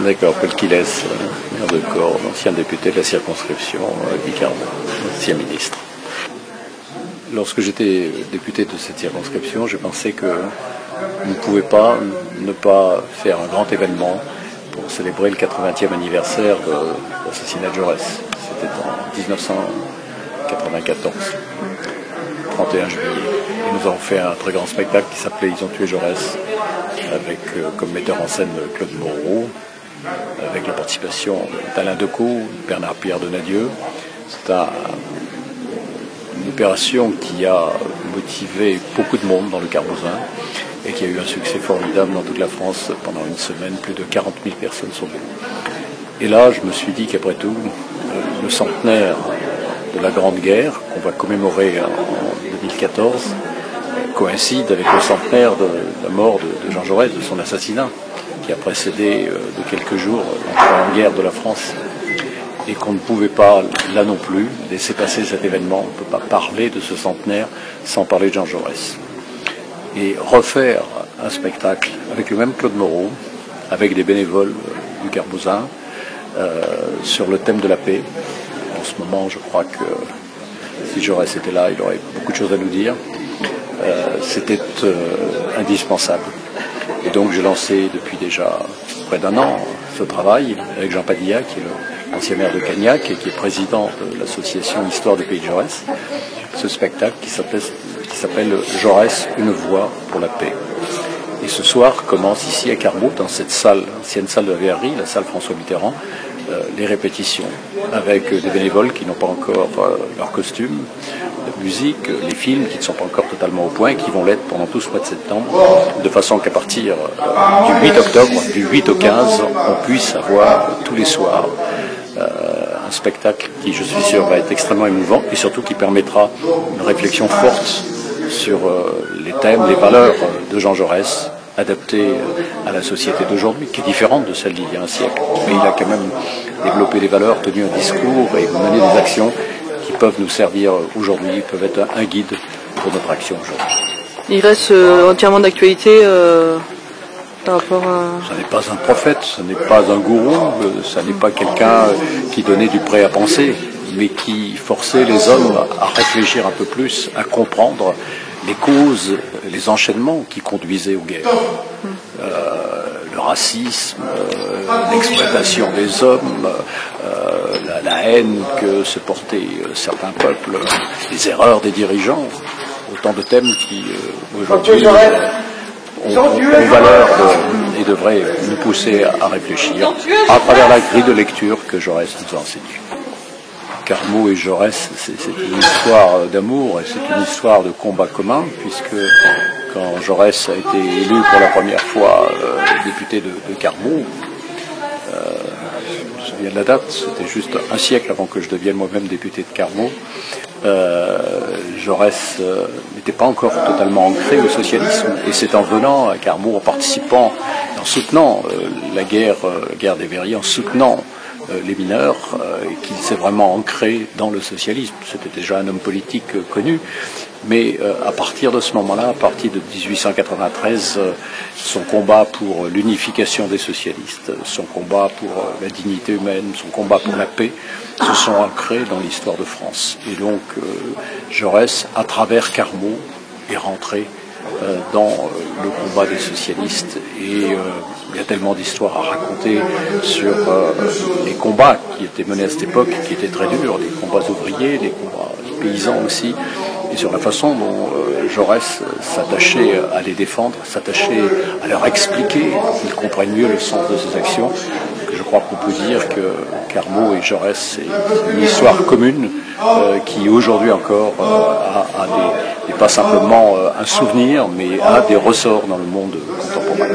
D'accord, Paul Quillès, maire de Cordes, ancien député de la circonscription Guy Carbon, ancien ministre. Lorsque j'étais député de cette circonscription, j'ai pensé que on ne pouvait pas ne pas faire un grand événement pour célébrer le 80e anniversaire de l'assassinat de Jaurès. C'était en 1994, 31 juillet. Et nous avons fait un très grand spectacle qui s'appelait Ils ont tué Jaurès, avec comme metteur en scène Claude Moreau, avec la participation d'Alain Decaux, Bernard-Pierre Donadieu. C'est une opération qui a motivé beaucoup de monde dans le Carbousin et qui a eu un succès formidable dans toute la France pendant une semaine. Plus de 40 000 personnes sont venues. Et là, je me suis dit qu'après tout, le centenaire de la Grande Guerre, qu'on va commémorer en 2014, coïncide avec le centenaire de la mort de Jean Jaurès, de son assassinat, qui a précédé de quelques jours l'entrée en guerre de la France. Et qu'on ne pouvait pas, là non plus, laisser passer cet événement. On ne peut pas parler de ce centenaire sans parler de Jean Jaurès. Et refaire un spectacle avec le même Claude Moreau, avec des bénévoles du Carbousin, sur le thème de la paix. En ce moment, je crois que si Jaurès était là, il aurait beaucoup de choses à nous dire. C'était indispensable. Et donc j'ai lancé depuis déjà près d'un an ce travail avec Jean Padilla, qui est l'ancien maire de Cagnac et qui est président de l'association Histoire du pays de Jaurès, ce spectacle qui s'appelle Jaurès, une voix pour la paix. Et ce soir commence ici à Carmaux, dans cette salle, ancienne salle de la Verrerie, la salle François Mitterrand, les répétitions avec des bénévoles qui n'ont pas encore leur costume, la musique, les films qui ne sont pas encore totalement au point et qui vont l'être pendant tout ce mois de septembre, de façon qu'à partir du 8 octobre, du 8 au 15, on puisse avoir tous les soirs un spectacle qui, je suis sûr, va être extrêmement émouvant et surtout qui permettra une réflexion forte sur les thèmes, les valeurs de Jean Jaurès, adaptées à la société d'aujourd'hui, qui est différente de celle d'il y a un siècle. Mais il a quand même développé des valeurs, tenu un discours et mené des actions qui peuvent nous servir aujourd'hui, peuvent être un guide pour notre action aujourd'hui. Il reste entièrement d'actualité par rapport à... Ce n'est pas un prophète, ce n'est pas un gourou, ce n'est pas quelqu'un qui donnait du prêt à penser, mais qui forçait les hommes à réfléchir un peu plus, à comprendre les causes, les enchaînements qui conduisaient aux guerres. Le racisme, l'exploitation des hommes, la haine que se portaient certains peuples, les erreurs des dirigeants, autant de thèmes qui aujourd'hui ont valeur et devraient nous pousser à réfléchir à travers la grille de lecture que Jaurès nous a enseignée. Carmaux et Jaurès, c'est une histoire d'amour et c'est une histoire de combat commun, puisque quand Jaurès a été élu pour la première fois député de Carmaux, je me souviens de la date, c'était juste un siècle avant que je devienne moi-même député de Carmaux, Jaurès n'était pas encore totalement ancré au socialisme, et c'est en venant à Carmaux, en participant, en soutenant la guerre des Verriers, en soutenant les mineurs, qu'il s'est vraiment ancré dans le socialisme. C'était déjà un homme politique connu, mais à partir de ce moment-là, à partir de 1893, son combat pour l'unification des socialistes, son combat pour la dignité humaine, son combat pour la paix, se sont ancrés dans l'histoire de France. Et donc, Jaurès, à travers Carmaux, est rentré dans le combat des socialistes et il y a tellement d'histoires à raconter sur les combats qui étaient menés à cette époque, qui étaient très durs, les combats ouvriers, les combats paysans aussi, et sur la façon dont Jaurès s'attachait à les défendre, s'attachait à leur expliquer pour qu'ils comprennent mieux le sens de ses actions. Je crois qu'on peut dire que Carmaux et Jaurès, c'est une histoire commune qui aujourd'hui encore n'est pas simplement un souvenir, mais a des ressorts dans le monde contemporain.